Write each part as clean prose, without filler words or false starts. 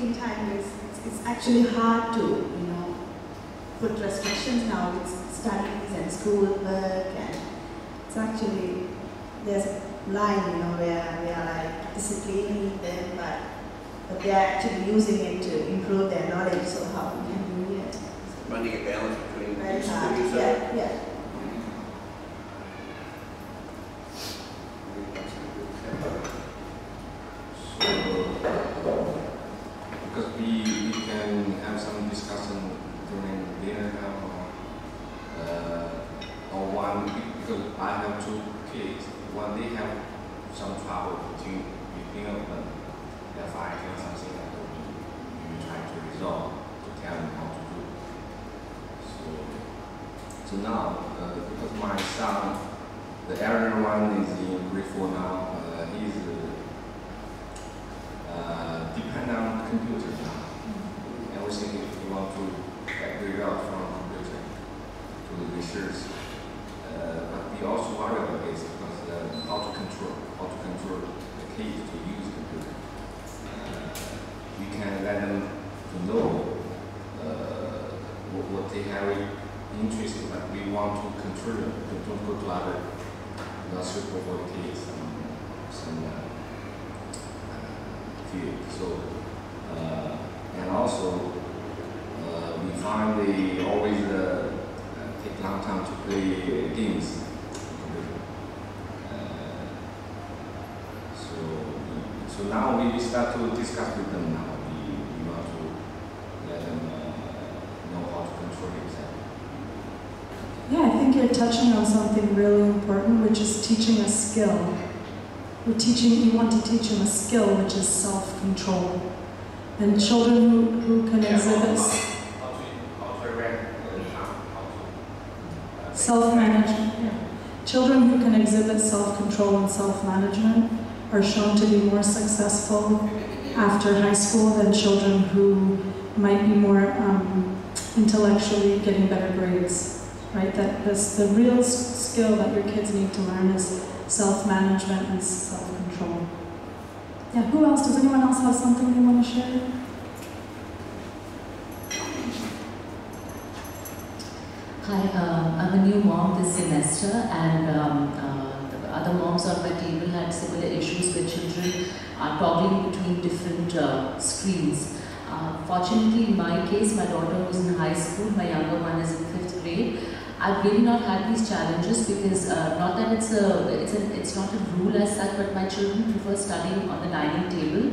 screen time it's actually hard to, put restrictions now with studies and schoolwork, and it's actually, there's a line, where we are like disciplining them, but they're actually using it to improve their knowledge, so how we can do it. Finding a balance between Very these hard. two. Yeah. Because we can have some discussion during dinner time or one, because I have two kids. One, they have some trouble between of them. If I tell something that we try to resolve to tell them how to do. So now, because my son, the elder one is in grade 4 now, he's depend on computer now. Everything you want to figure out from computer to the research. But we also worry about this because how to control the kids to use computer. We can let them to know what they have interest in, but we want to control them, don't go to other not suitable for the kids, some field. So, and also we find they always take a long time to play games. So now we start to discuss with them now. We want to let them know how to control themselves. Yeah, I think you're touching on something really important, which is teaching a skill. You want to teach them a skill, which is self-control. And children who can exhibit self-management. Yeah. Children who can exhibit self-control and self-management are shown to be more successful after high school than children who might be more intellectually getting better grades, right? The real skill that your kids need to learn is self-management and self-control. Yeah, who else? Does anyone else have something they want to share? Hi, I'm a new mom this semester, and other moms on my table had similar issues where children are toggling between different screens. Fortunately, in my case, my daughter who's in high school, my younger one is in 5th grade. I've really not had these challenges because not that it's not a rule as such, but my children prefer studying on the dining table,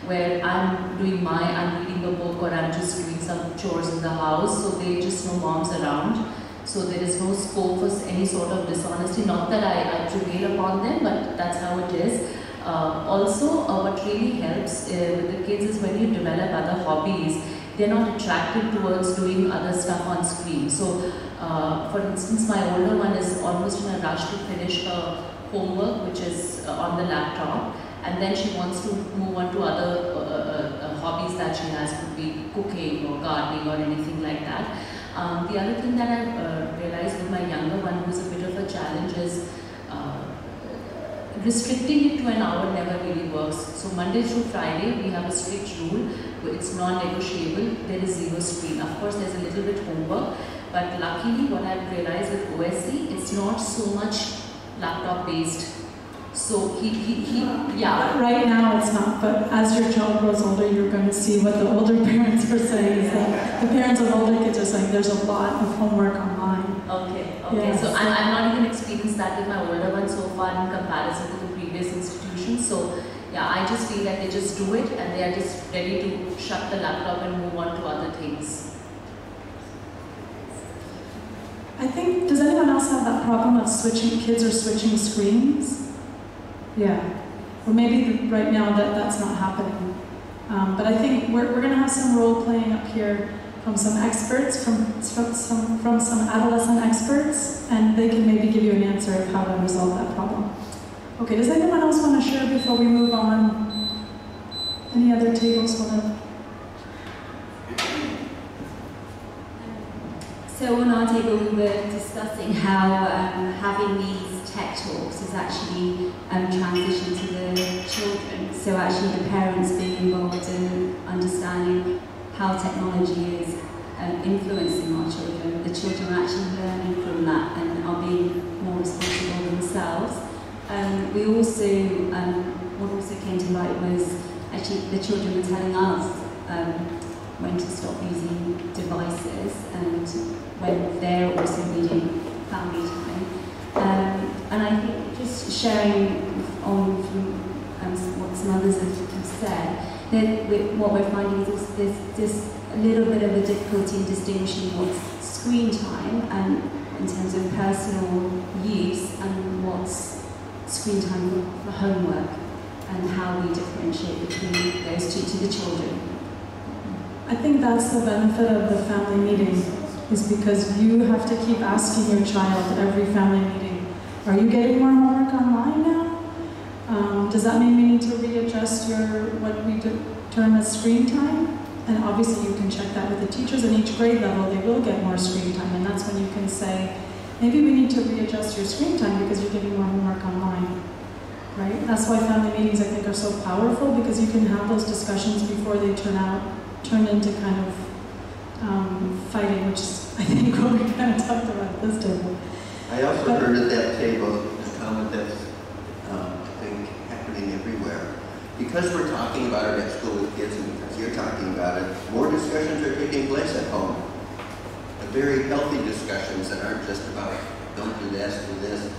where I'm reading a book or I'm just doing some chores in the house, so they just know mom's around. So there is no scope for any sort of dishonesty. Not that I prevail upon them, but that's how it is. Also, what really helps with the kids is when you develop other hobbies, they're not attracted towards doing other stuff on screen. So, for instance, my older one is almost in a rush to finish her homework, which is on the laptop, and then she wants to move on to other hobbies that she has, could be cooking or gardening or anything like that. The other thing that I've realized with my younger one, who's a bit of a challenge, is restricting it to an hour never really works. So Monday through Friday, we have a strict rule. It's non-negotiable. There is zero screen. Of course, there's a little bit homework, but luckily, what I've realized with OSC, it's not so much laptop-based. So yeah. Right now it's not, but as your child grows older, you're going to see what the older parents are saying. Is that the parents of older kids are saying there's a lot of homework online. Okay. Yes. So I'm not even experienced that with my older one so far in comparison to the previous institutions. So yeah, I just feel that they just do it and they are just ready to shut the laptop and move on to other things. I think, does anyone else have that problem of kids are switching screens? Yeah, or maybe right now that's not happening. But I think we're going to have some role playing up here from some experts, from some adolescent experts, and they can maybe give you an answer of how to resolve that problem. Okay, does anyone else want to share before we move on? Any other tables want to? So on our table we were discussing how having these Teck Talks is actually transition to the children. So actually the parents being involved in understanding how technology is influencing our children. The children are actually learning from that and are being more responsible themselves. We also, what also came to light was actually the children were telling us when to stop using devices and when they're also needing family time. And I think just sharing on from what some others have said, that what we're finding is there's a little bit of a difficulty in distinguishing what's screen time and in terms of personal use and what's screen time for homework and how we differentiate between those two to the children. I think that's the benefit of the family meeting, is because you have to keep asking your child every family meeting, are you getting more homework online now? Does that mean we need to readjust what we term as screen time? And obviously you can check that with the teachers. In each grade level, they will get more screen time, and that's when you can say, maybe we need to readjust your screen time because you're getting more homework online, right? That's why family meetings, I think, are so powerful, because you can have those discussions before they turn into kind of fighting, which is, I think, what we kind of talked about at this table. I also heard at that table a comment that's, I think, happening everywhere. Because we're talking about it at school with kids, and because you're talking about it, more discussions are taking place at home. Very healthy discussions that aren't just about, don't do this, do this.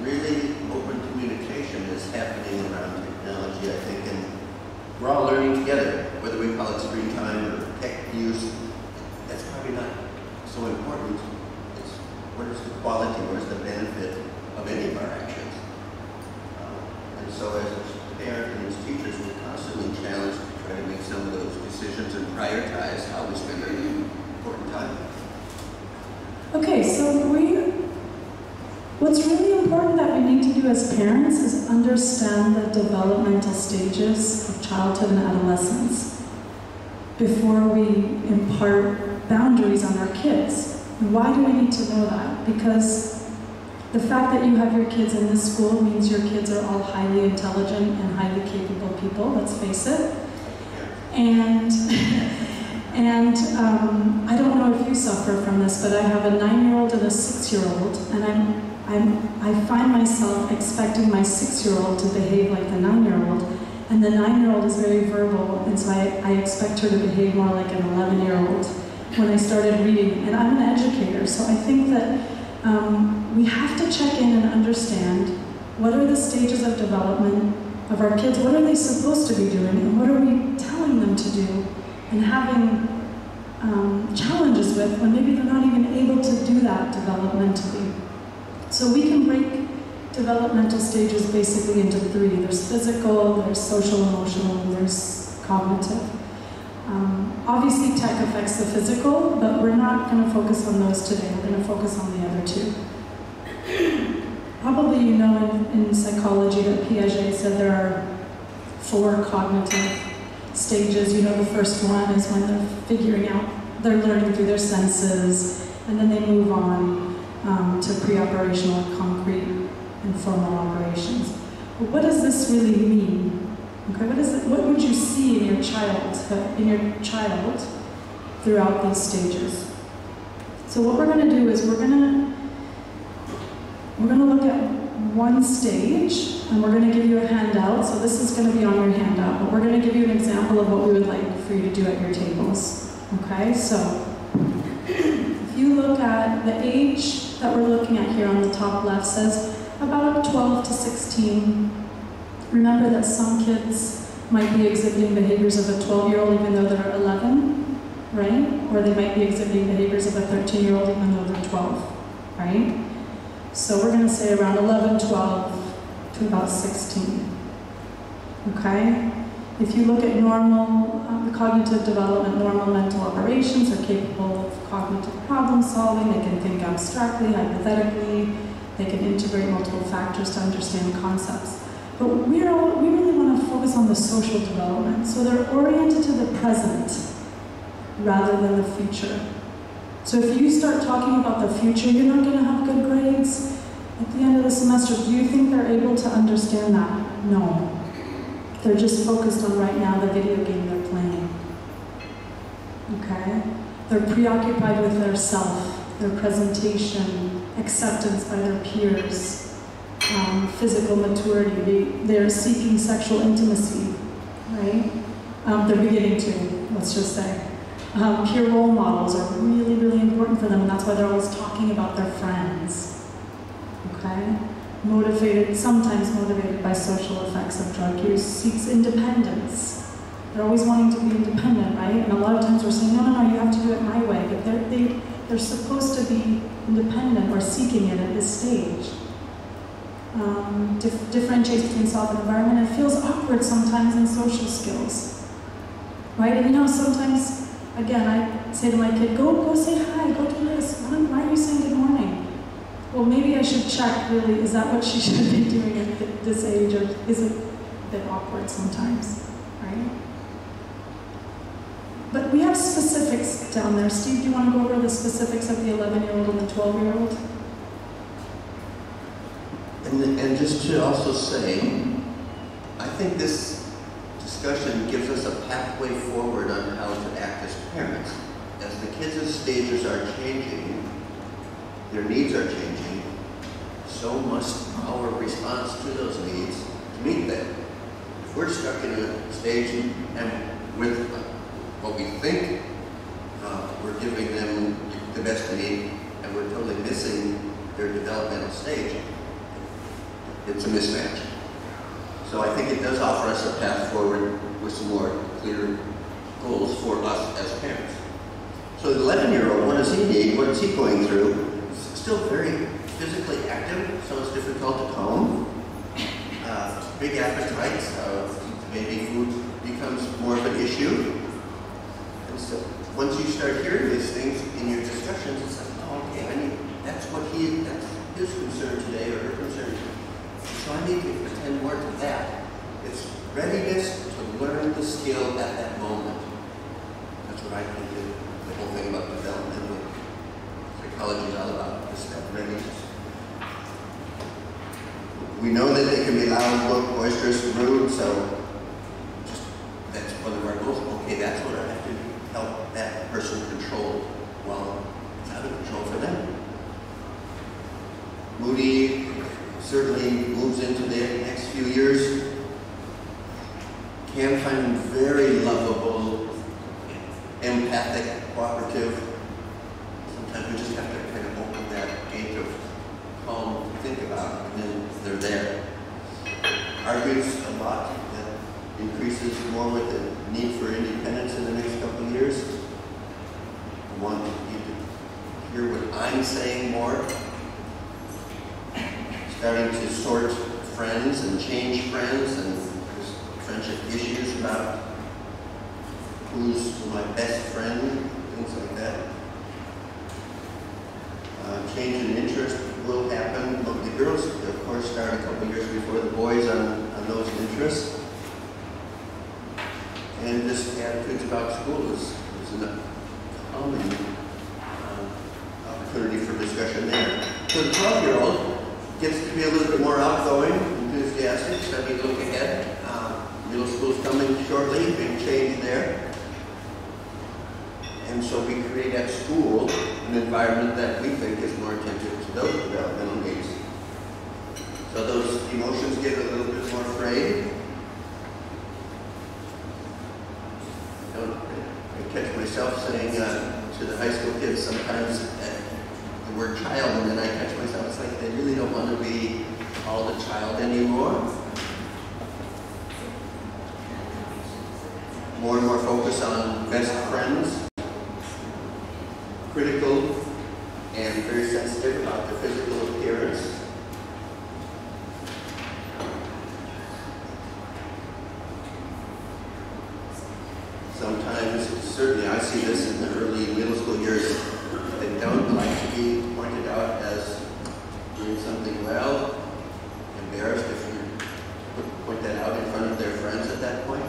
Really open communication is happening around technology, I think, and we're all learning together. Whether we call it screen time or tech use, that's probably not so important. It's what is the quality, what is the benefit of any of our actions? And so as a parent and as teachers, we're constantly challenged to try to make some of those decisions and prioritize how we spend our important time. Okay, so what's really important that we need to do as parents is understand the developmental stages of childhood and adolescence before we impart boundaries on our kids. And why do we need to know that? Because the fact that you have your kids in this school means your kids are all highly intelligent and highly capable people, let's face it. And I don't know if you suffer from this, but I have a 9-year-old and a 6-year-old, and I find myself expecting my 6-year-old to behave like the 9-year-old, and the 9-year-old is very verbal, and so I expect her to behave more like an 11-year-old when I started reading. And I'm an educator, so I think that we have to check in and understand what are the stages of development of our kids, what are they supposed to be doing, and what are we telling them to do, and having challenges with when maybe they're not even able to do that developmentally. So we can break developmental stages basically into 3. There's physical, there's social emotional, and there's cognitive. Obviously tech affects the physical, but we're not going to focus on those today. We're going to focus on the other 2. Probably you know in psychology that Piaget said there are 4 cognitive stages. You know, the first one is when they're learning through their senses, and then they move on to pre-operational, concrete, and formal operations. But what does this really mean? Okay, what would you see in your child throughout these stages? So what we're going to do is we're going to look at one stage, and we're going to give you a handout. So this is going to be on your handout, but we're going to give you an example of what we would like for you to do at your tables. Okay, so if you look at the age that we're looking at here on the top left, says about 12 to 16. Remember that some kids might be exhibiting behaviors of a 12-year-old even though they're 11, right? Or they might be exhibiting behaviors of a 13-year-old even though they're 12, right? So we're going to say around 11, 12 to about 16, okay? If you look at normal, the cognitive development, normal mental operations are capable of cognitive problem solving. They can think abstractly, hypothetically. They can integrate multiple factors to understand concepts. But we really want to focus on the social development. So they're oriented to the present rather than the future. So if you start talking about the future, you're not going to have good grades. At the end of the semester, do you think they're able to understand that? No. They're just focused on right now the video game they're playing. Okay? They're preoccupied with their self, their presentation, acceptance by their peers, physical maturity. They're seeking sexual intimacy, right? They're beginning to, let's just say. Peer role models are really, really important for them, and that's why they're always talking about their friends. Okay? Motivated, sometimes motivated by social effects of drug use, seeks independence. They're always wanting to be independent, right? And a lot of times we're saying, no, no, no, you have to do it my way. But they're supposed to be independent or seeking it at this stage. Differentiates between self and environment. It feels awkward sometimes in social skills, right? And you know, sometimes, again, I say to my kid, go say hi, go do this. Why are you saying good morning? Well, maybe I should check, really, is that what she should be doing at this age, or is it a bit awkward sometimes, right? But we have specifics down there. Steve, do you want to go over the specifics of the 11-year-old and the 12-year-old? And just to also say, I think this discussion gives us a pathway forward on how to act as parents. As the kids' stages are changing, their needs are changing, so must our response to those needs to meet them. If we're stuck in a stage and with what we think we're giving them the best need, and we're totally missing their developmental stage, it's a mismatch. So I think it does offer us a path forward with some more clear goals for us as parents. So the 11-year-old, what does he need? What is he going through? Still very physically active, so it's difficult to calm. Big appetites, maybe food becomes more of an issue. And so once you start hearing these things in your discussions, it's like, oh, okay, that's his concern today, or her concern. So I need to attend more to that. It's readiness to learn the skill at that moment. That's what I think the whole thing about developmental psychology is all about, is that readiness. We know that they can be loud, boisterous, rude, so that's one of our goals. Okay, that's what I have to help that person control while it's out of control for them. Moody certainly moves into the next few years. Can find very lovable, empathic, cooperative. Sometimes we just have to kind of open that gate of calm to think about, and then they're there. Argues a lot, that increases more with the need for independence in the next couple of years. I want you to hear what I'm saying more. Starting to sort friends and change friends, and there's friendship issues about who's my best friend, things like that. Change in interest will happen. But the girls, of course, start a couple years before the boys on those interests. And just attitudes about school is a common opportunity for discussion there. So the 12-year-old gets to be a little bit more outgoing, enthusiastic, study look ahead. Middle school's coming shortly, big change there. And so we create at school an environment that we think is more attentive to those developmental needs. So those emotions get a little bit more frayed. I catch myself saying to the high school kids sometimes the word child, and then I catch myself, it's like they really don't want to be called a child anymore. More and more focus on best friends, critical and very sensitive about their physical appearance. Sometimes, certainly I see this in the early middle school years, they don't like to be pointed out as doing something well, embarrassed if you point that out in front of their friends at that point.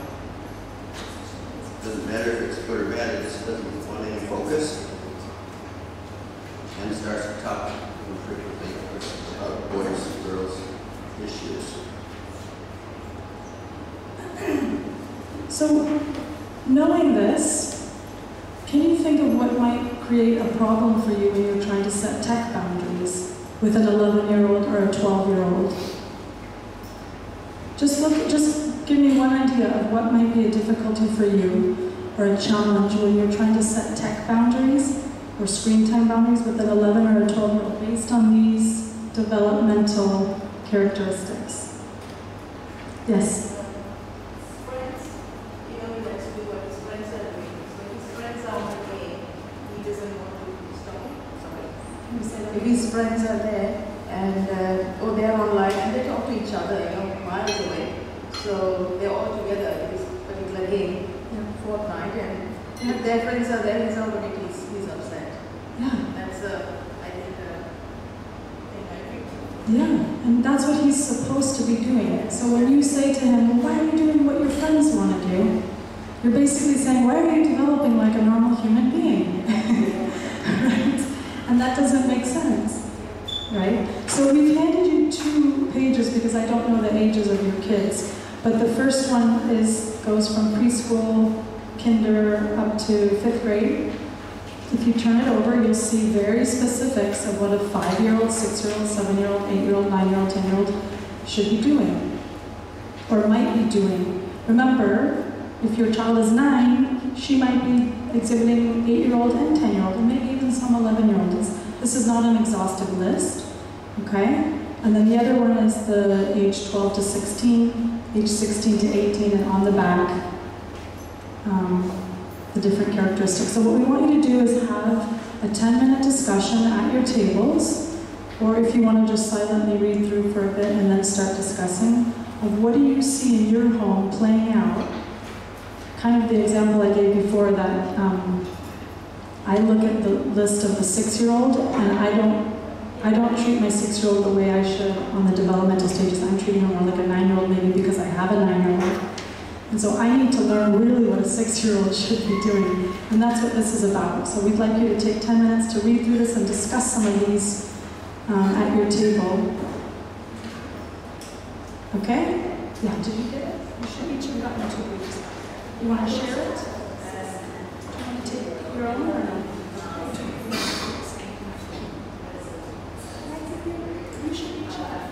Doesn't matter if it's good or bad, it just doesn't want any focus. and starts to talk frequently about boys, girls issues. So, knowing this, can you think of what might create a problem for you when you're trying to set tech boundaries with an 11-year-old or a 12-year-old? Just give me one idea of what might be a difficulty for you or a challenge when you're trying to set tech boundaries or screen time boundaries with an 11 or a 12-year-old based on these developmental characteristics. Yes? Friends, you know, he likes to do what his friends are doing. So if his friends are on the game, he doesn't want to stop. Sorry. If his friends are there and they are online and they talk to each other, you know, miles away. So they're all together in this particular game, Fortnite, and if their friends are there, he's already he's upset. Yeah. That's I think thing I think. Yeah, and that's what he's supposed to be doing. So when you say to him, well, why are you doing what your friends want to do? You're basically saying, why are you developing like a normal human being? Right? And that doesn't make sense. Right? So we've handed you 2 pages because I don't know the ages of your kids. But the first one goes from preschool, kinder, up to 5th grade. If you turn it over, you'll see very specifics of what a 5-year-old, 6-year-old, 7-year-old, 8-year-old, 9-year-old, 10-year-old should be doing, or might be doing. Remember, if your child is 9, she might be exhibiting 8-year-old and 10-year-old, and maybe even some 11-year-olds. This is not an exhaustive list, okay? And then the other one is the age 12 to 16, age 16 to 18, and on the back, the different characteristics. So what we want you to do is have a 10-minute discussion at your tables, or if you want to just silently read through for a bit and then start discussing, of what do you see in your home playing out. Kind of the example I gave before that I look at the list of the 6-year-old and I don't treat my 6-year-old the way I should on the developmental stages. I'm treating her more like a 9-year-old maybe because I have a 9-year-old. And so I need to learn really what a 6-year-old should be doing. And that's what this is about. So we'd like you to take 10 minutes to read through this and discuss some of these at your table. Okay? Yeah, did you get it? You should each have gotten 2 weeks. You want to share it? Do you want to take your own or no? You should each have.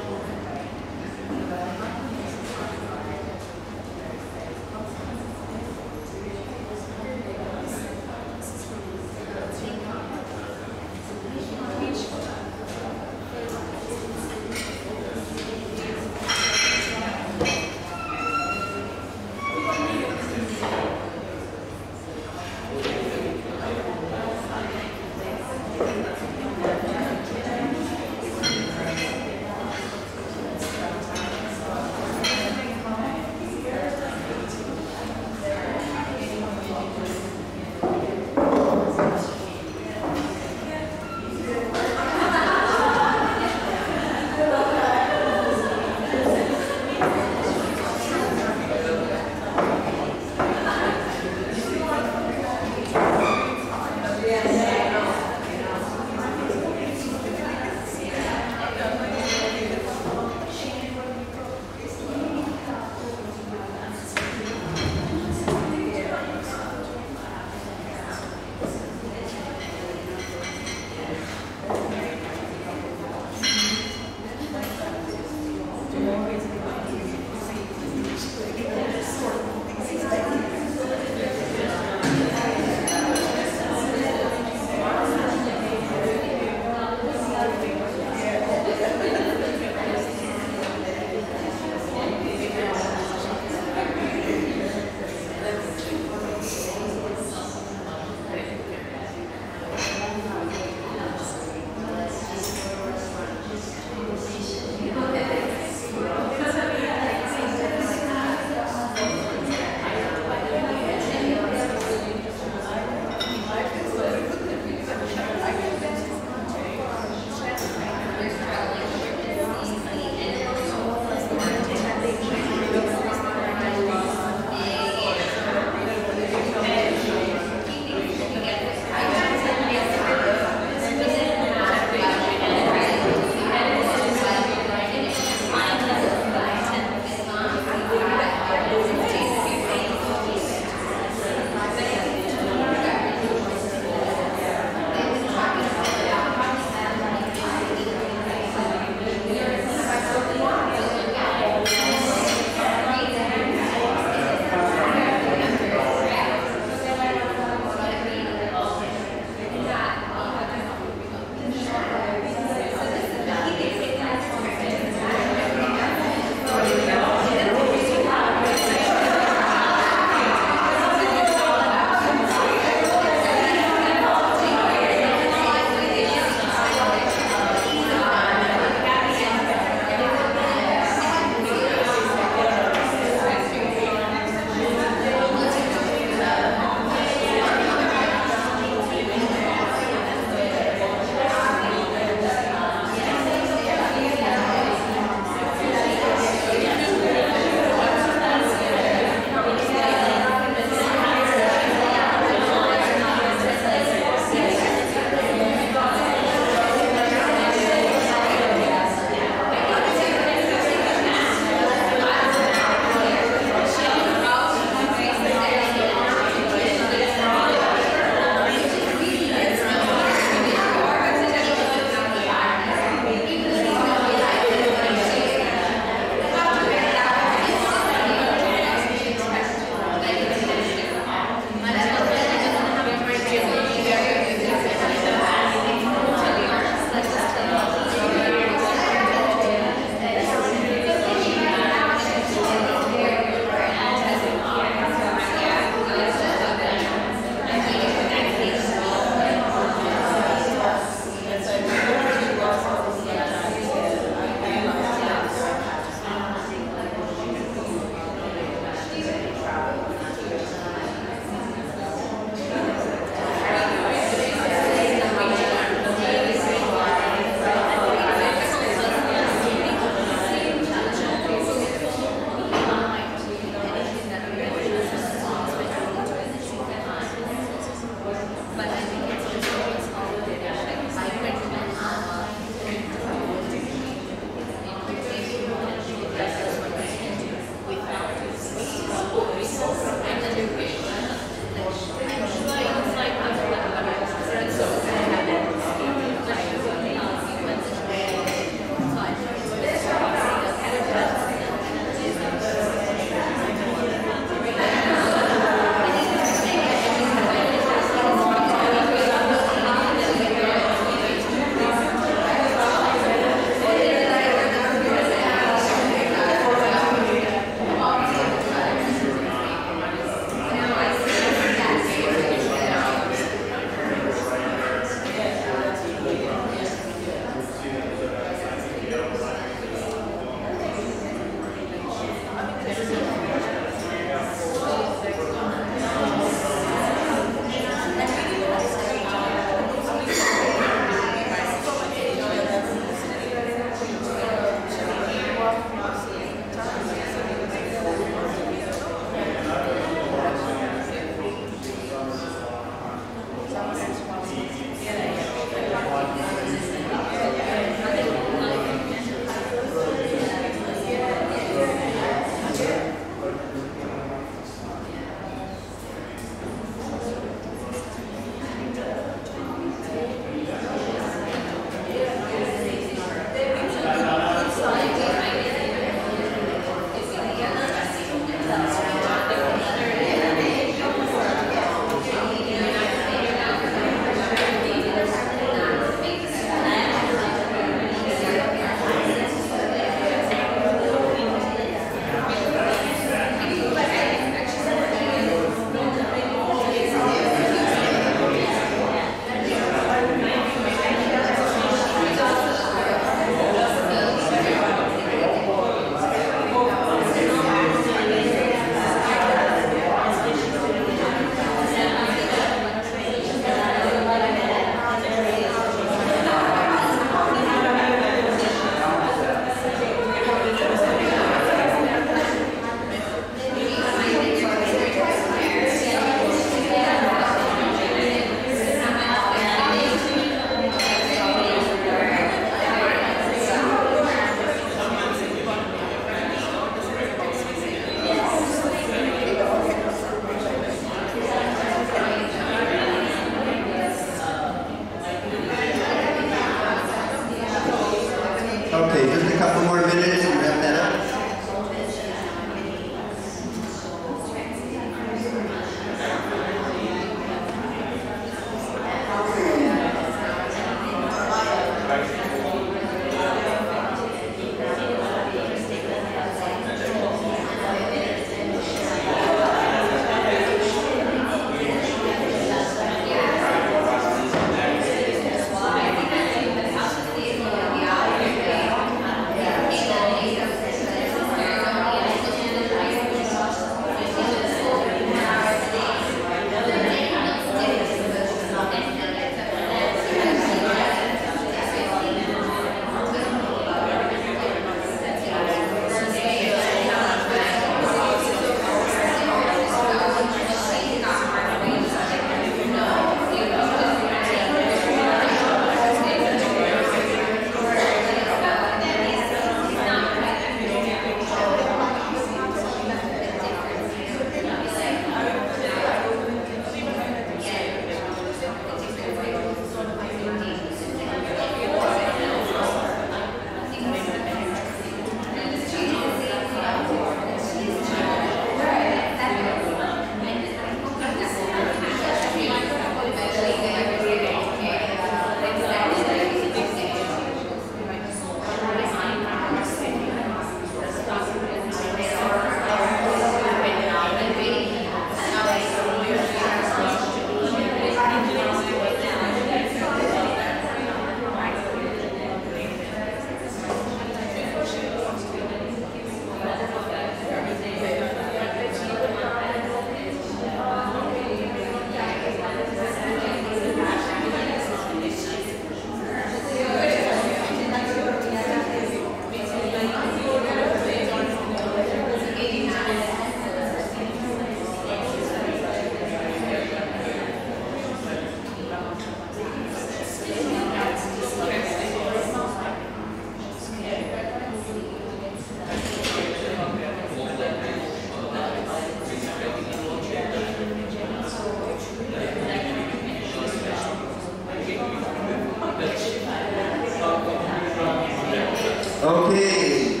Okay.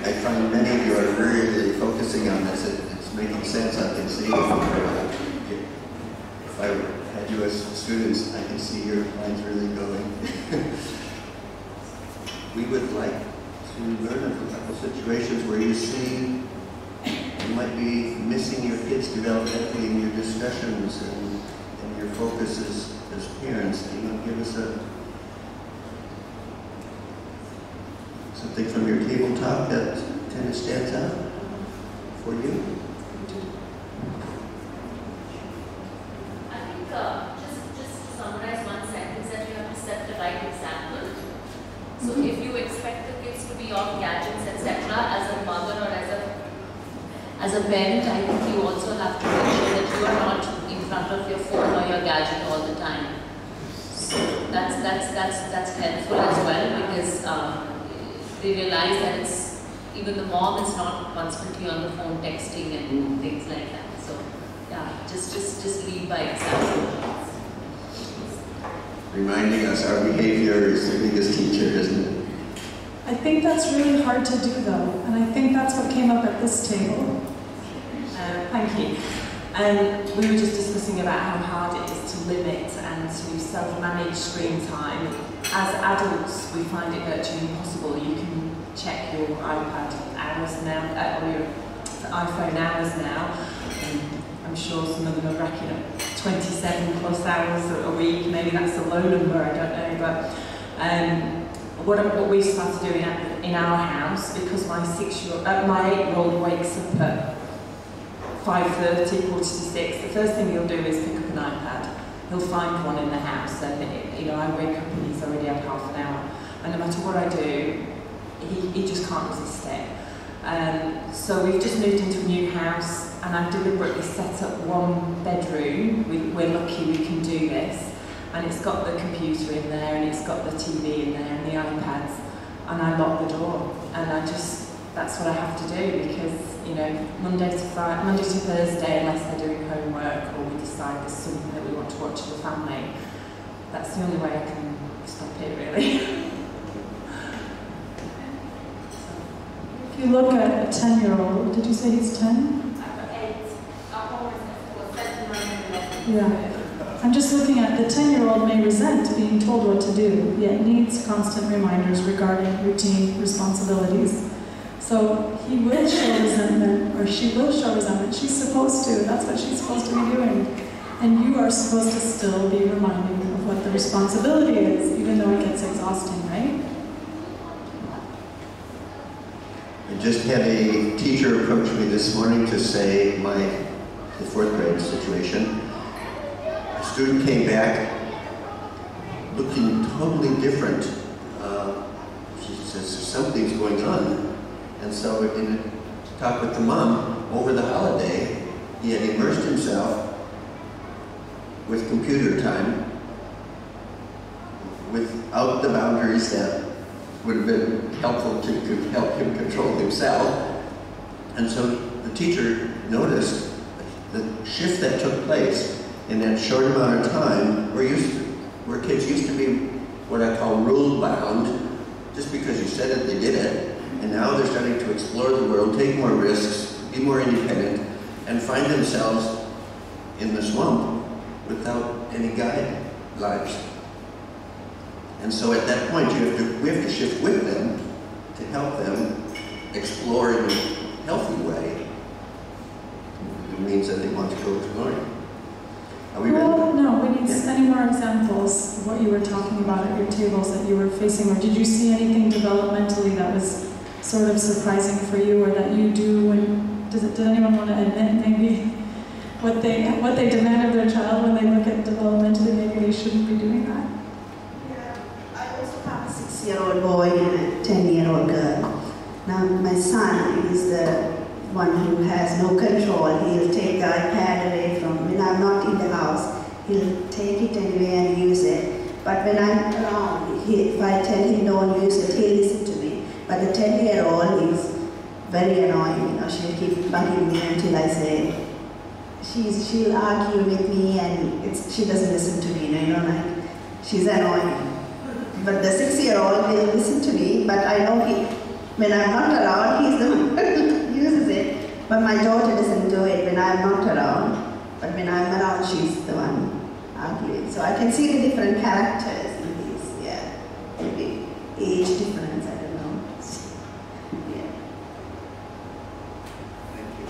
I find many of you are really focusing on this. It's making sense. I can see it. If I had you as students, I can see your minds really going. We would like to learn of a couple situations where you see you might be missing your kids developmentally in your discussions and your focus as parents. Can you give us something from your tabletop that kind of stands out for you? I think just to summarize one sentence, that you have to set the right example. So if you expect the kids to be off gadgets, etc., as a mother or as a parent, I think you also have to make sure that you are not in front of your phone or your gadget all the time. So that's helpful as well, because they realize that even the mom is not constantly on the phone texting and things like that. So yeah, just lead by example. Reminding us our behavior is the biggest teacher, isn't it? I think that's really hard to do though, and I think that's what came up at this table. Thank you. We were just discussing about how hard it is to limit and to self-manage screen time. As adults, we find it virtually impossible. You can check your iPad hours now, or your iPhone hours now. I'm sure some of them are racking up 27 plus hours a week. Maybe that's a low number, I don't know. But what we started doing in our house, because my 8-year-old wakes up at 5:30, 5:45, the first thing he'll do is pick up an iPad. He'll find one in the house, and I wake up and he's already had half an hour. And no matter what I do, he just can't resist it. So we've just moved into a new house, and I've deliberately set up one bedroom. We're lucky we can do this, and it's got the computer in there, and it's got the TV in there, and the iPads, and I lock the door, and that's what I have to do, because Monday to Thursday, unless they're doing homework or we decide there's something that we want to watch as a family, that's the only way I can stop it, really. If you look at a 10-year-old, did you say he's 10? I've got 8. Our home is 7, 9, and 11. Yeah. I'm just looking at the 10-year-old may resent being told what to do, yet needs constant reminders regarding routine responsibilities. So he will show resentment, or she will show resentment. She's supposed to. That's what she's supposed to be doing. And you are supposed to still be reminding of what the responsibility is, even though it gets exhausting, right? I just had a teacher approach me this morning to say the 4th grade situation. A student came back looking totally different. She says, something's going on. And so in a talk with the mom, over the holiday, he had immersed himself with computer time without the boundaries that would have been helpful to help him control himself. And so the teacher noticed the shift that took place in that short amount of time where kids used to be what I call rule-bound. Just because you said it, they did it. And now they're starting to explore the world, take more risks, be more independent, and find themselves in the swamp without any guidelines. And so at that point, we have to shift with them to help them explore in a healthy way. It means that they want to go exploring. Are we ready? Well, no, we need any more examples of what you were talking about at your tables that you were facing, or did you see anything developmentally that was sort of surprising for you, or that you do? And did anyone want to admit maybe what they demand of their child when they look at developmentally? Maybe they shouldn't be doing that. Yeah, I also have a 6-year-old boy and a 10-year-old girl. Now my son is the one who has no control. He'll take the iPad away from when I'm not in the house. He'll take it anyway and use it. But when I'm around, if I tell him don't use it, he'll listen to me. But the 10-year-old is very annoying. She'll keep bugging me until I say, she'll argue with me, and she doesn't listen to me, like she's annoying. But the 6-year-old will listen to me, but I know when I'm not around, he's the one who uses it. But my daughter doesn't do it when I'm not around. But when I'm around, she's the one arguing. So I can see the different characters in these, yeah. Maybe age difference, I don't know. Yeah. Thank you.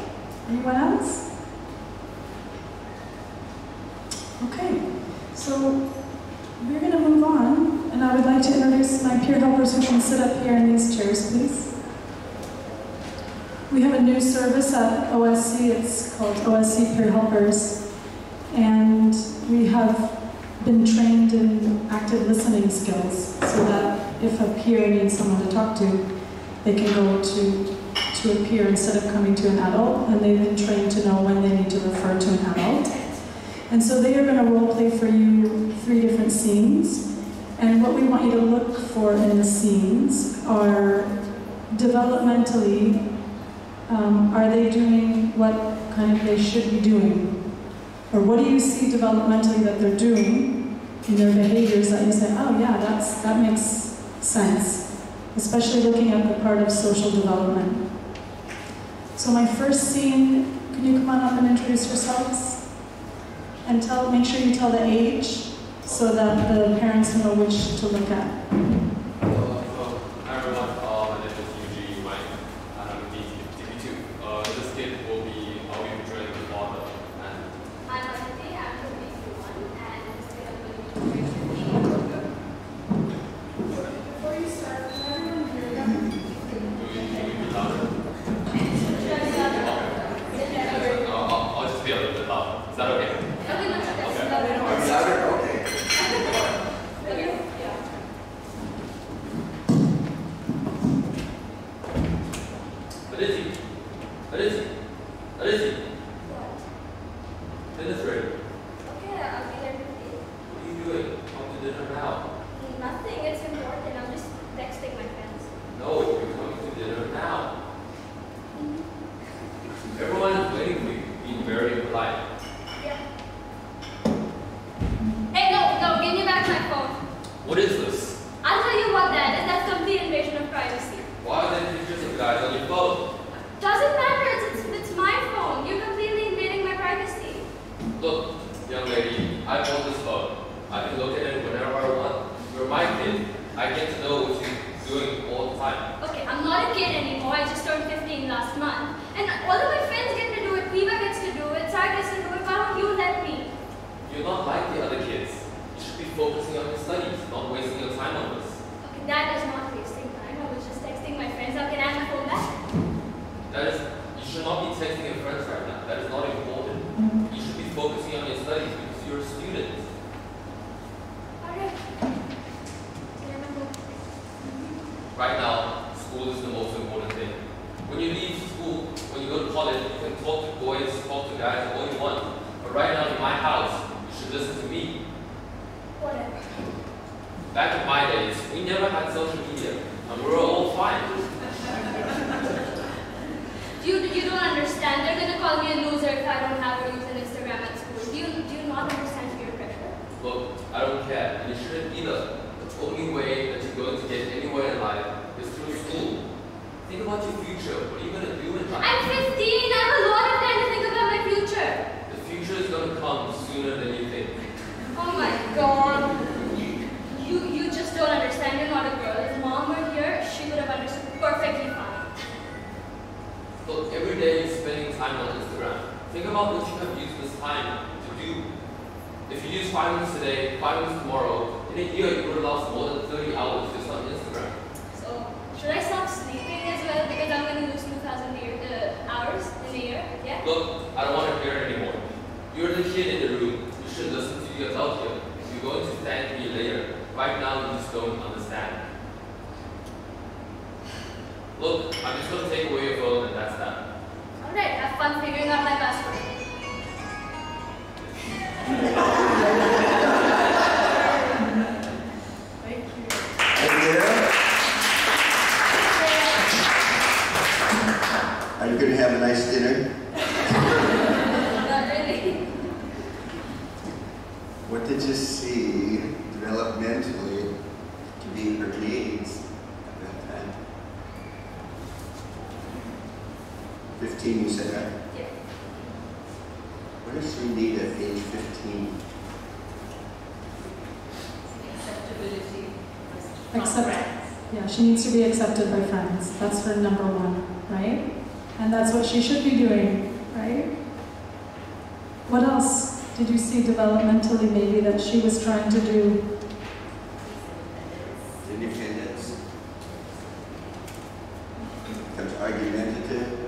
Anyone else? Okay, so we're going to move on, and I would like to introduce my peer helpers who can sit up here in these chairs, please. We have a new service at OSC, it's called OSC Peer Helpers, and we have been trained in active listening skills so that if a peer needs someone to talk to, they can go to a peer instead of coming to an adult, and they've been trained to know when they need to refer to an adult. And so they are going to role play for you 3 different scenes, and what we want you to look for in the scenes are developmentally, are they doing what kind of they should be doing? Or what do you see developmentally that they're doing in their behaviors that you say, oh yeah, that makes sense, especially looking at the part of social development. So my first scene, can you come on up and introduce yourselves? And make sure you tell the age so that the parents know which to look at. Hi everyone, my name is Yuji Mike, and I'm DB2. This kid will be portraying the father. I'm Aditi, I'm the BC1, and this kid will be portraying Before you start, can everyone hear you? Can we be louder? I'll just be a little bit loud. Is that okay? Louder? Okay. Aditi. Dinner's ready. Okay, I'll be there with you. What are you doing? Come to dinner now. Nothing, it's important. I'm just texting my friends. No, you're coming to dinner now. Everyone is waiting for you, being very polite. Yeah. Hey, no, give me back my phone. What is this? I'll tell you what that is. That's complete invasion of privacy. Why are there pictures of guys on your phone? Doesn't matter, it's my phone. You're completely invading my privacy. Look, young lady, I bought this phone. I can look at it whenever I want. You're my kid. I get to know what you're doing all the time. Okay, I'm not a kid anymore. I just turned 15 last month. And all of my friends get to do it. Viva gets to do it. Sai gets to do it. Why don't you let me? You're not like the other kids. You should be focusing on your studies, not wasting your time on this. Okay, that is not wasting time. I was just texting my friends. Now can I have my phone back? You should not be texting your friends right now. That is not important. You should be focusing on your studies because you're a student. Alright. Can I have my phone? Right now, school is the most important thing. When you leave school, when you go to college, you can talk to boys, talk to guys, all you want. But right now, in my house, you should listen to me. Whatever. Back in my days, we never had social media, and we were all fine. You don't understand. They're gonna call me a loser if I don't have or use an Instagram at school. Do you not understand peer pressure? Look, I don't care, and you shouldn't either. The only way that you're going to get anywhere in life is through school. Think about your future. What are you going to do in life? I'm 15. I have a lot of time to think about my future. The future is going to come sooner than you think. Oh my God. You just don't understand. You're not a girl. If mom were here, she would have understood perfectly fine. Look, every day you're spending time on Instagram. Think about what you have used this time to do. If you use 5 minutes today, 5 minutes tomorrow, in a year you would have lost more than 30 hours just on Instagram. So, should I stop sleeping as well because I'm going to lose 2,000 hours in a year? Yeah? Look, I don't want to hear it anymore. You're the kid in the room. You should listen to the adult here. You're going to thank me later. Right now, you just don't understand. Look, I'm just going to take away your phone and that's that. Alright, have fun figuring out my password. Thank you. Thank you. Are you going to have a nice dinner? Not really. What did you see developmentally to be her needs at that time? 15, you said, right? Yeah. What does she need at age 15? Acceptability. Yeah, she needs to be accepted by friends. That's her number one, right? And that's what she should be doing, right? What else did you see developmentally maybe that she was trying to do? Independence. Becomes argumentative.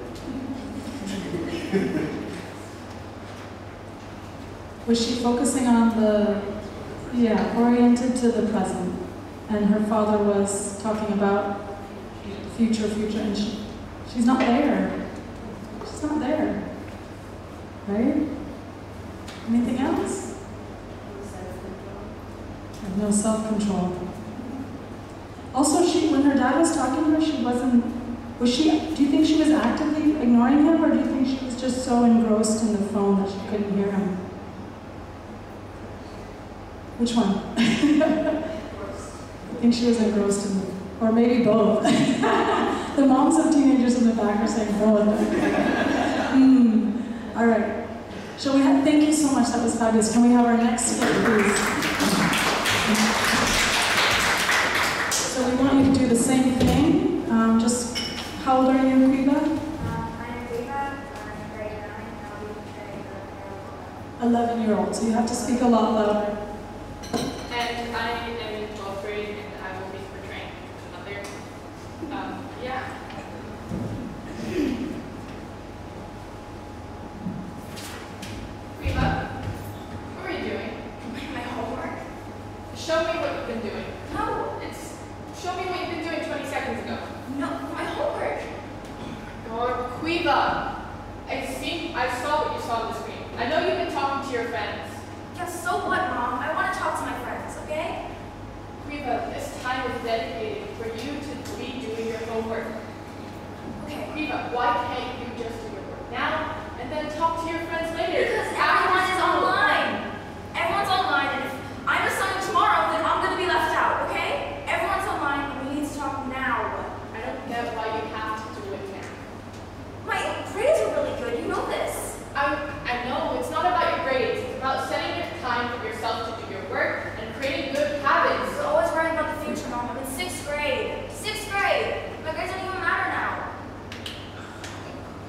Was she focusing on oriented to the present? And her father was talking about future, and she's not there. She's not there. Right? Anything else? And no self-control. Also, when her dad was talking to her, do you think she was actively ignoring him, or do you think she was just so engrossed in the phone that she couldn't hear him? Which one? I think she was engrossed in them, or maybe both. The moms of teenagers in the back are saying both. All right. Shall we have? Thank you so much. That was fabulous. Can we have our next speaker, please? So we want you to do the same thing. Just how old are you, Quiva? I'm Quiva. I'm grade 9. I'll be turning 11-year-old. So you have to speak a lot louder. And I am in 12th grade, and I will be portraying another. Yeah. Reba, what are you doing? My homework. Show me what you've been doing. No. Show me what you've been doing 20 seconds ago. No, my homework. God, Quiva, I saw what you saw on the screen. I know you've been talking to your friends. Yeah, so what, Mom? I want to talk to my friends, okay? Quiva, this time is dedicated for you to be doing your homework. Okay. Quiva, why can't you just do your work now and then talk to your friends later? Because everyone is online. Everyone's online, and if I'm assigned tomorrow, then I'm going to be left out, okay? Everyone's online, and we need to talk now. I don't get why you have to do it now. My grades are really good, you know this. I know, it's not about your grades. It's about setting your time for yourself to do your work and creating good habits. You're always worrying about the future, Mom. I'm in 6th grade. 6th grade! My grades don't even matter now.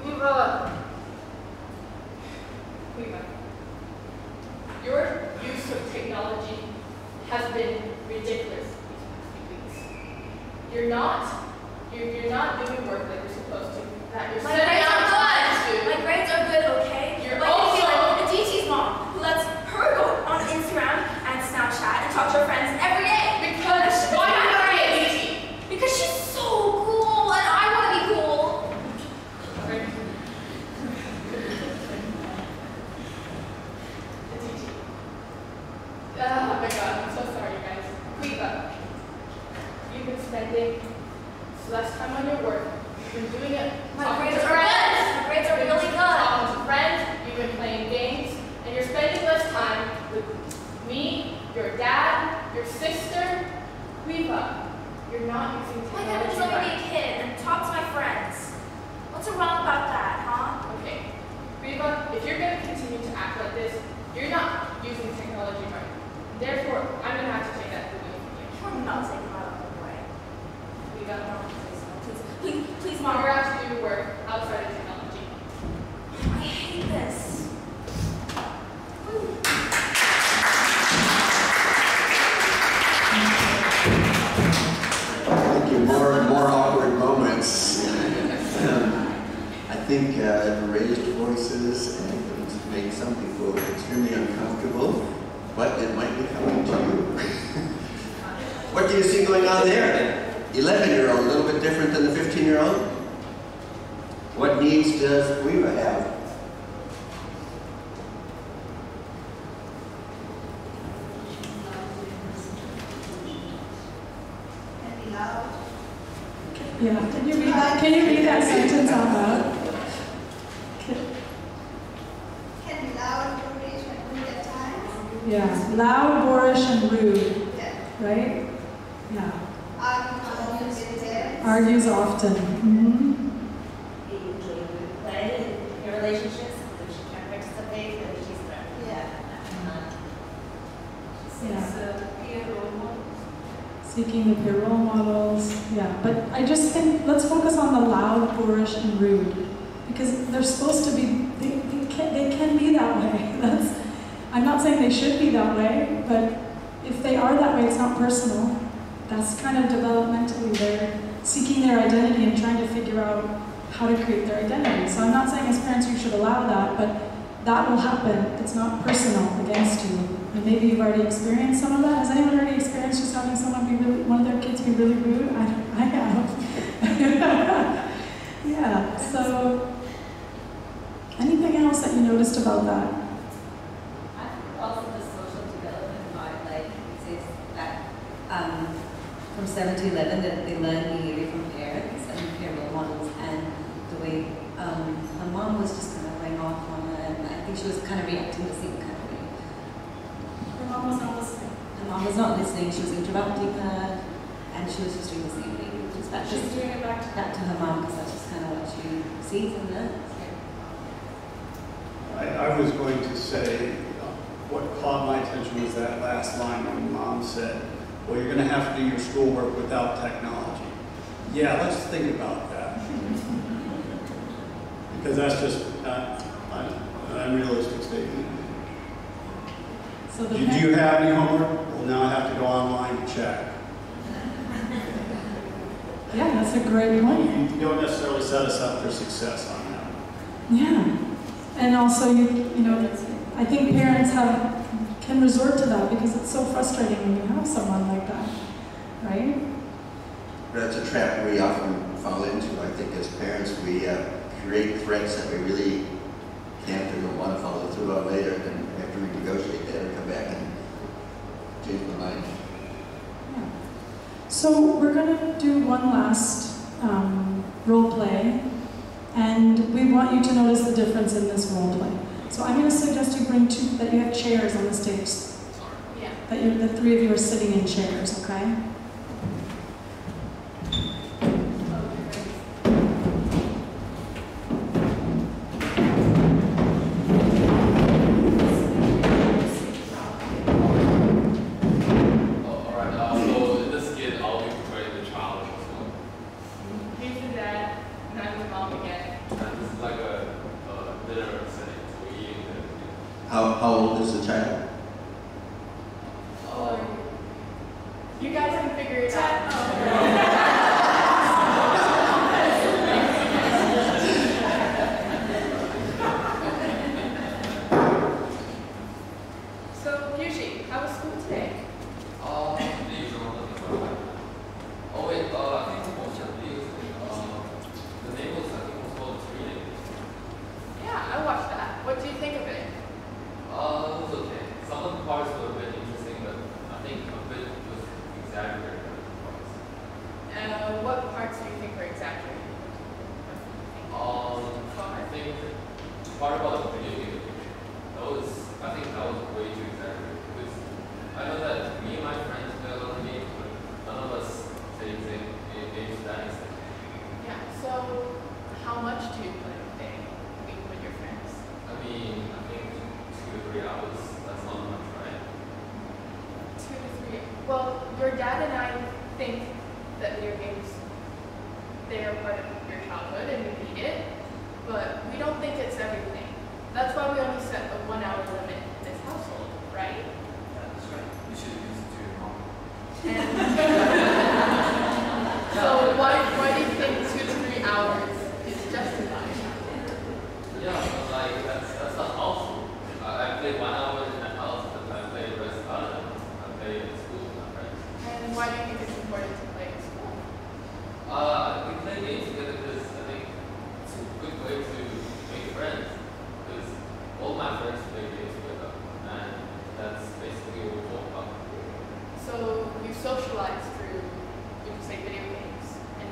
Quiva, your use of technology has been ridiculous these past few weeks. You're not doing work like you're supposed to. That you're My setting grades out are time good. to. My grades are good, okay? You're but you feel also- like a DT's mom who lets her go on Instagram and Snapchat and talk to her friends every day. Because why do you want to be a DT? Because she's so cool and I want to be cool. A DT. Oh my god, I'm so sorry, guys. Quiva, you've been spending less time on your work. You've been doing it. My talking grades to are friends. good. My grades are You've been really good. Talking to friends. You've been playing games, and you're spending less time with me, your dad, your sister. Quiva, you're not using Why can't I technology just let me be right. a kid and talk to my friends? What's wrong about that, huh? Okay, Quiva, if you're going to continue to act like this, you're not using technology right. Therefore, I'm going to have to take that away from you. You're not taking my life away. Quiva, Please, Mom, Mom. you're out to do your work outside of technology. I hate this. Thank you. More and more awkward moments. I think raised voices and make some people extremely uncomfortable, but it might be coming to you. What do you see going on there? 11-year-old, a little bit different than the 15-year-old? What needs does Quiva have? Yeah. Can you read that sentence out loud? Can be loud, encourage, and good at times. Yeah, loud, boorish, and rude, Yeah. right? Yeah. Argues. Argues often. Mm-hmm. Play in your relationships, if she can't participate, then she's there. Yeah. Yeah. Seeking the peer role models, yeah. But I just think, let's focus on the loud, boorish, and rude. Because they're supposed to be, they can be that way. I'm not saying they should be that way, but if they are that way, it's not personal. That's kind of developmentally, they're seeking their identity and trying to figure out how to create their identity. So I'm not saying as parents you should allow that, but that will happen. It's not personal against you. And maybe you've already experienced some of that. Has anyone already experienced just having someone be really, one of their kids be really rude? I have. Yeah, so anything else that you noticed about that? I think also the social development part, like it says that from 7 to 11 that they learn behavior from parents and peer role models, and the way her mom was just kind of going off on her, and I think she was kind of reacting the same kind of way. Her mom was not listening. Her mom was not listening, she was interrupting her, and she was just doing the same thing. She's doing it back to her mom, because that's just kind of what she sees and learns. I was going to say, what caught my attention was that last line when Mom said, well, you're going to have to do your schoolwork without technology. Yeah, let's think about that. Because that's just not an unrealistic statement. So Do you have any homework? Well, now I have to go online and check. Yeah, that's a great point. You don't necessarily set us up for success on that. Yeah, and also you know, I think parents can resort to that because it's so frustrating when you have someone like that, right? That's a trap we often fall into. I think as parents, we create threats that we really can't or don't want to follow through on later, and after we negotiate that, or come back and change my mind. Yeah. So we're going to do one last role play, and we want you to notice the difference in this role play. So I'm going to suggest you bring that you have chairs on the stage. Yeah. That the three of you are sitting in chairs, okay? How old is the child? Oh, you guys can figure it out. So, Yuji, how was school today? Oh wait, I think the most of the name was, I think, was called Reading. Yeah, I watched that. What do you think of it? It was okay. Some of the parts were a bit interesting, but I think a bit was exaggerated. What parts do you think were exaggerated? I think the part about the video game, I think that was way too exaggerated. Because I know that me and my friends play a lot of games, but none of us play games to that extent. Yeah, so how much do you play a day with your friends? I mean, I think 2 to 3 hours, that's not much, right? 2 to 3. Well, your dad and I think that video games, they are part of your childhood and you need it, but we don't think it's everything. That's why we only set a 1 hour limit in this household, right? Yeah, that's right. You should use it to your mom. And so why do you think 2 to 3 hours is justified? Yeah, but like that's the house rule. I play 1 hour in the house, but I play the rest out of it. I play at school with my friends. And why do you think it's important to play at school? We play games together because I think it's a good way to make friends. Because all my friends play games together, and that's basically what we talk about. So you socialize through, would you say, video games? And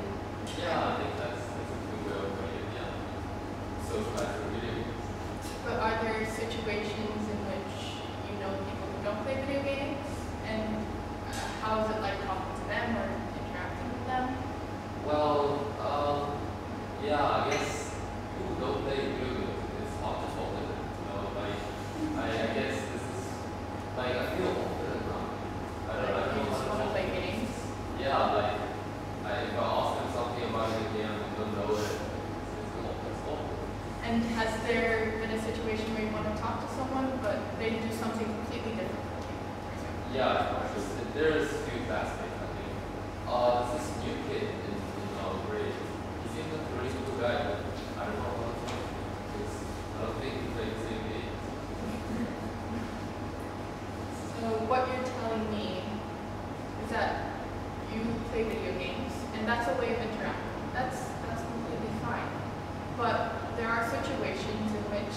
Yeah, I think that's a good way of putting it. Yeah, socialize through video games. but are there situations in which you know people who don't play video games? And how is it like talking to them or interacting with them? Well, yeah, I guess people who don't play video games, it's hard to talk to them. You know, like, I guess this is, like, I feel confident now. I don't know, I feel You just want to play games? Yeah, like, if I ask them something about the game and they don't know it, it's awful. And has there been a situation where you want to talk to someone, but they do something completely different from you? Yeah, there is a few classmates, I think. There's this new kid in our grade. He seems like a really cool guy, but I don't know what to do because I don't think he plays the same game. So what you're telling me is that you play video games, and that's a way of interacting. That's completely fine. But there are situations in which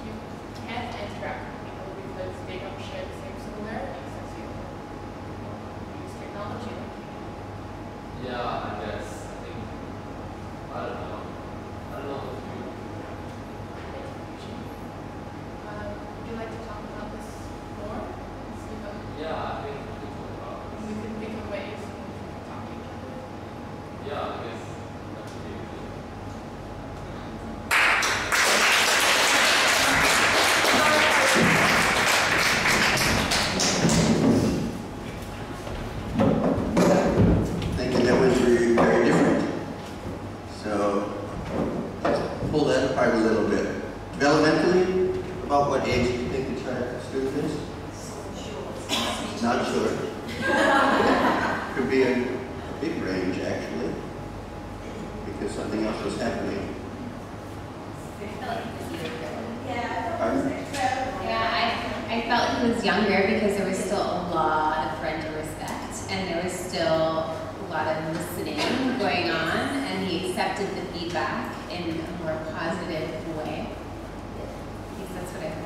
you can't interact with people because they don't share the same similarities as you. Use technology like you. Yeah, I guess. I don't know. I don't know what to do. Would you like to talk about this more? See how Yeah, I think we can talk about this. we can think of ways in which we can talk to each other. Yeah, I guess that should be good. Thank you. That was very, very different. So let's pull that apart a little bit. Developmentally, about what age do you think the child student is? Not sure. Could be a big range, actually, because something else was happening. Pardon? Yeah, I felt he was younger because there was still a lot of parental respect and there was still a lot of listening going on, and he accepted the feedback in a more positive way. At least that's what I heard.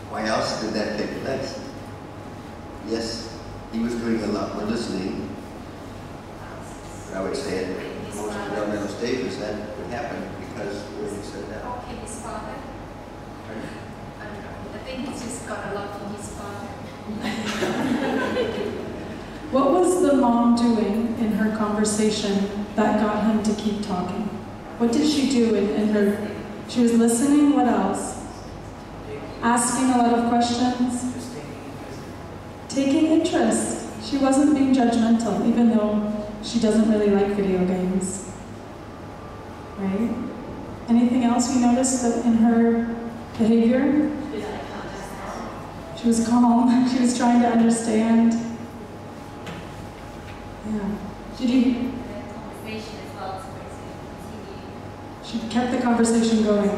Why else did that take place? Yes, he was doing a lot more listening. But I would say at most developmental stages that would happen because when you said that. Okay, his father. Pardon? I don't know. I think he's just got a lot from his father. What was the mom doing in her conversation that got him to keep talking? What did she do in her? She was listening. What else? Asking a lot of questions. Taking interest. She wasn't being judgmental, even though she doesn't really like video games. Right? Anything else you noticed that in her behavior? She was calm. She was trying to understand. Yeah. Did you? Conversation as well, She kept the conversation going.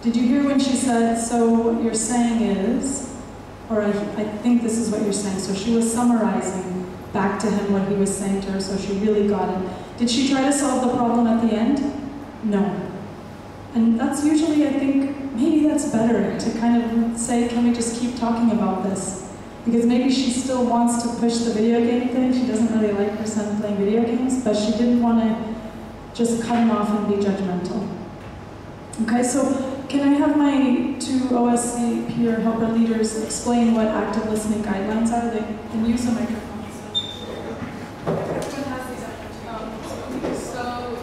Did you hear when she said, so what you're saying is, or I think this is what you're saying, so she was summarizing back to him what he was saying to her, so she really got it. Did she try to solve the problem at the end? No. And that's usually, I think, maybe that's better to kind of say, can we just keep talking about this? Because maybe she still wants to push the video game thing. She doesn't really like her son playing video games, but she didn't want to just cut him off and be judgmental. Okay, so can I have my two OSC peer helper leaders explain what active listening guidelines are? They can use the microphone. So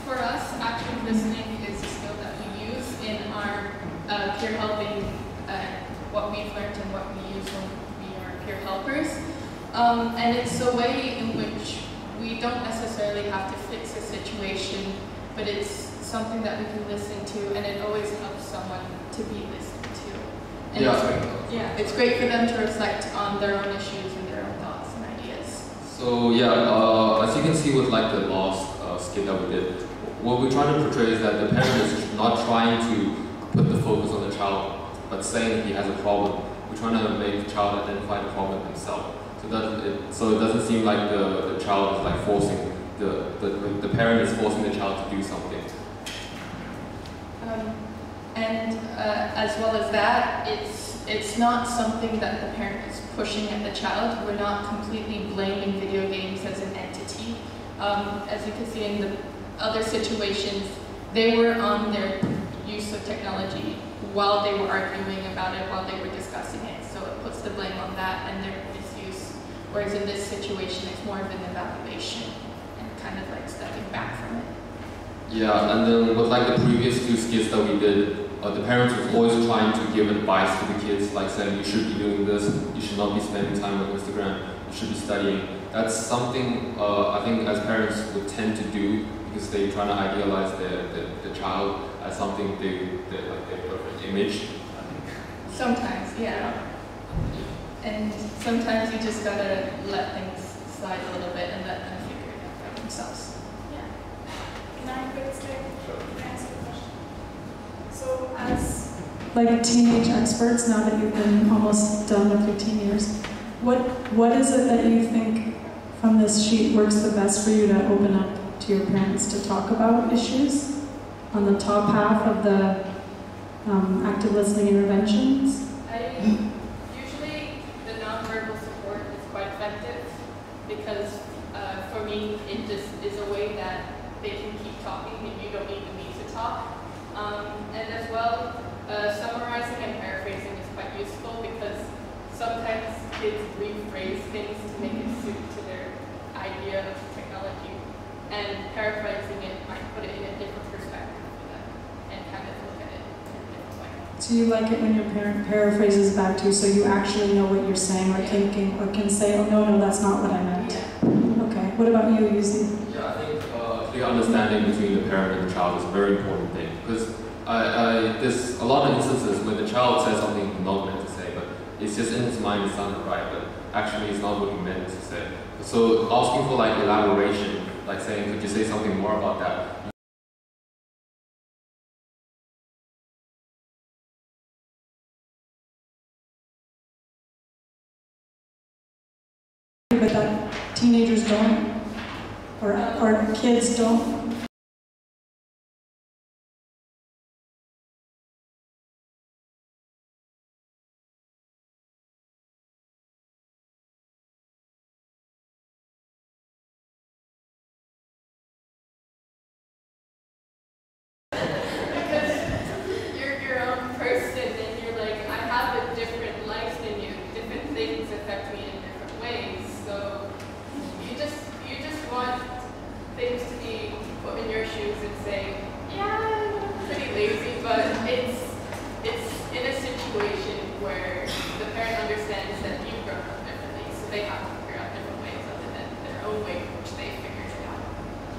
for us, active listening is a skill that we use in our peer helping, what we've learned and what we use when we are peer helpers. And it's a way in which we don't necessarily have to fix a situation, but it's something that we can listen to, and it always helps someone to be listened to. And it's great for them to reflect on their own issues and their own thoughts and ideas. So as you can see with like the last skit that we did, what we're trying to portray is that the parent is not trying to put the focus on the child, but saying that he has a problem. We're trying to make the child identify the problem himself. So it doesn't seem like the child is like forcing, the parent is forcing the child to do something. As well as that, it's not something that the parent is pushing at the child. We're not completely blaming video games as an entity. As you can see in the other situations, they were on their use of technology while they were arguing about it, while they were discussing it. So it puts the blame on that and their misuse. Whereas in this situation, it's more of an evaluation and kind of like stepping back from it. Yeah, and then with like the previous 2 skits that we did, the parents were always trying to give advice to the kids, like saying you should be doing this, you should not be spending time on Instagram, you should be studying. That's something I think as parents would tend to do because they're trying to idealize the child as something like their perfect image. Sometimes, yeah. And sometimes you just gotta let things slide a little bit and let them figure it out by themselves. Yeah. Can I quickly answer the question? So as like teenage experts, now that you've been almost done with your teen years, what is it that you think from this sheet works the best for you to open up to your parents to talk about issues on the top half of the active listening interventions? Usually the nonverbal support is quite effective because for me it just is a way that they can keep talking and you don't even need to talk. And as well, summarizing and paraphrasing is quite useful because sometimes kids rephrase things to make it suit to their idea of technology, and paraphrasing it might put it in a different perspective for them and kind of look at it in a different way. So you like it when your parent paraphrases back to you so you actually know what you're saying or thinking, or can say, oh no, that's not what I meant. Yeah. Okay, what about you, Yuzi? Yeah, I think clear understanding between the parent and the child is a very important thing because there's a lot of instances where the child says something he's not meant to say, but it's just in his mind it sounded right, but actually it's not what he meant to say. So asking for like elaboration, like saying, could you say something more about that? But that teenagers don't, or kids don't.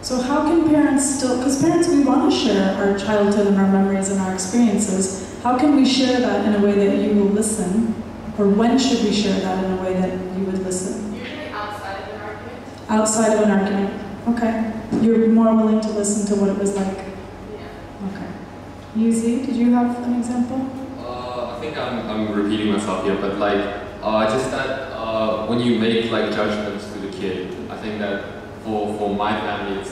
So how can parents still, because parents, we want to share our childhood and our memories and our experiences, how can we share that in a way that you will listen? Or when should we share that in a way that you would listen? Usually outside of an argument. Outside of an argument, okay. You're more willing to listen to what it was like? Yeah. Okay. Yuzi, did you have an example? I think I'm repeating myself here, but like, just that when you make like judgments to the kid, I think that for my family, it's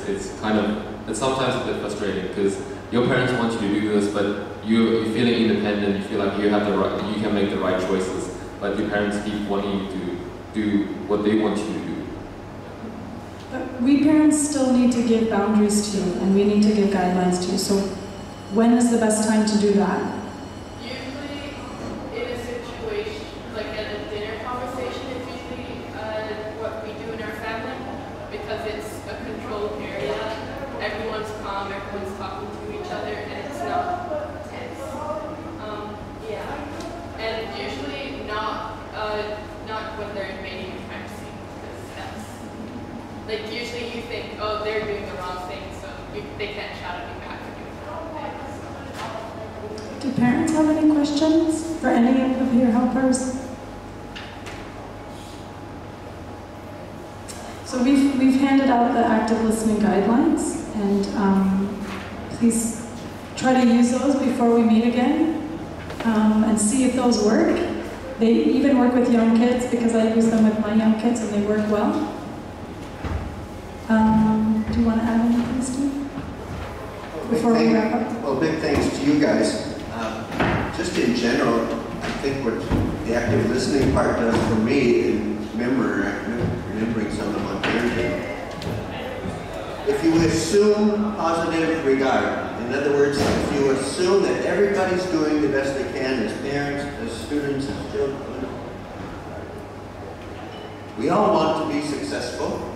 sometimes a bit frustrating because your parents want you to do this, but you're feeling independent. You feel like you have the right, you can make the right choices, but your parents keep wanting you to do what they want you to do. But we parents still need to give boundaries to, and we need to give guidelines to. So, when is the best time to do that? Usually, in a situation like at a dinner conversation, it's usually what we do in our family. Because it's a controlled area, everyone's calm, everyone's talking to each other, and it's not tense. Yeah, and usually not when they're invading your privacy, because that's like usually you think, oh, they're doing the wrong thing, so they can't shout at me back for doing the wrong thing. Do parents have any questions for any of your helpers? So we've handed out the active listening guidelines, and please try to use those before we meet again, and see if those work. They even work with young kids because I use them with my young kids and they work well. Do you want to add anything, Steve? Before we wrap up? Well, big thanks to you guys. Just in general, I think what the active listening part does for me in remembering some of my parenting if you assume positive regard, in other words, if you assume that everybody's doing the best they can as parents, as students, as children, we all want to be successful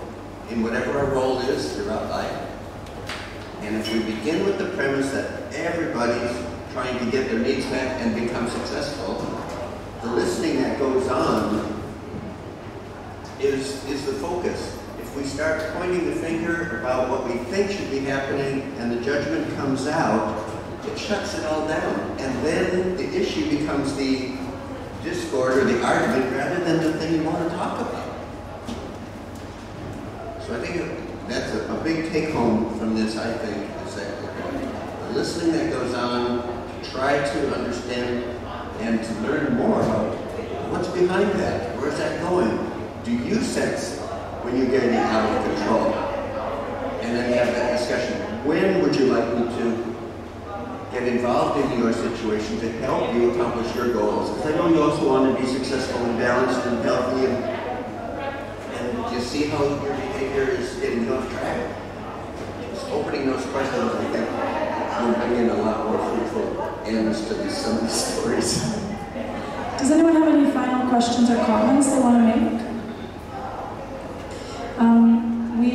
in whatever our role is throughout life. And if we begin with the premise that everybody's trying to get their needs met and become successful, the listening that goes on is the focus. If we start pointing the finger about what we think should be happening and the judgment comes out, it shuts it all down. And then the issue becomes the discord or the argument rather than the thing you want to talk about. So I think that's a big take-home from this, I think, is that the listening that goes on, to try to understand and to learn more about what's behind that. Where's that going? Do you sense when you're getting out of control? And then you have that discussion. When would you like me to get involved in your situation to help you accomplish your goals? Because I know you also want to be successful and balanced and healthy, and you see how your behavior is getting you off track. Just opening those questions, I think, will bring in a lot more fruitful ends to some of these stories. Does anyone have any final questions or comments they want to make? We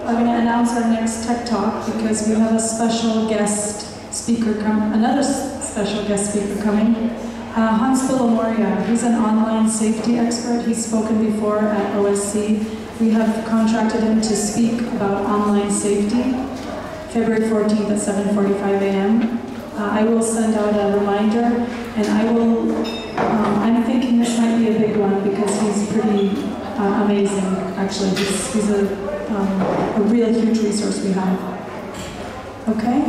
are going to announce our next Tech Talk because we have a special guest speaker another special guest speaker coming. Hans Villamoria, he's an online safety expert. He's spoken before at OSC. We have contracted him to speak about online safety, February 14th at 7:45 a.m. I will send out a reminder, and I'm thinking this might be a big one because he's pretty amazing, actually. He's a real huge resource we have. Okay?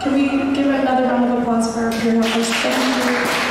Can we give another round of applause for our peer helpers? Thank you.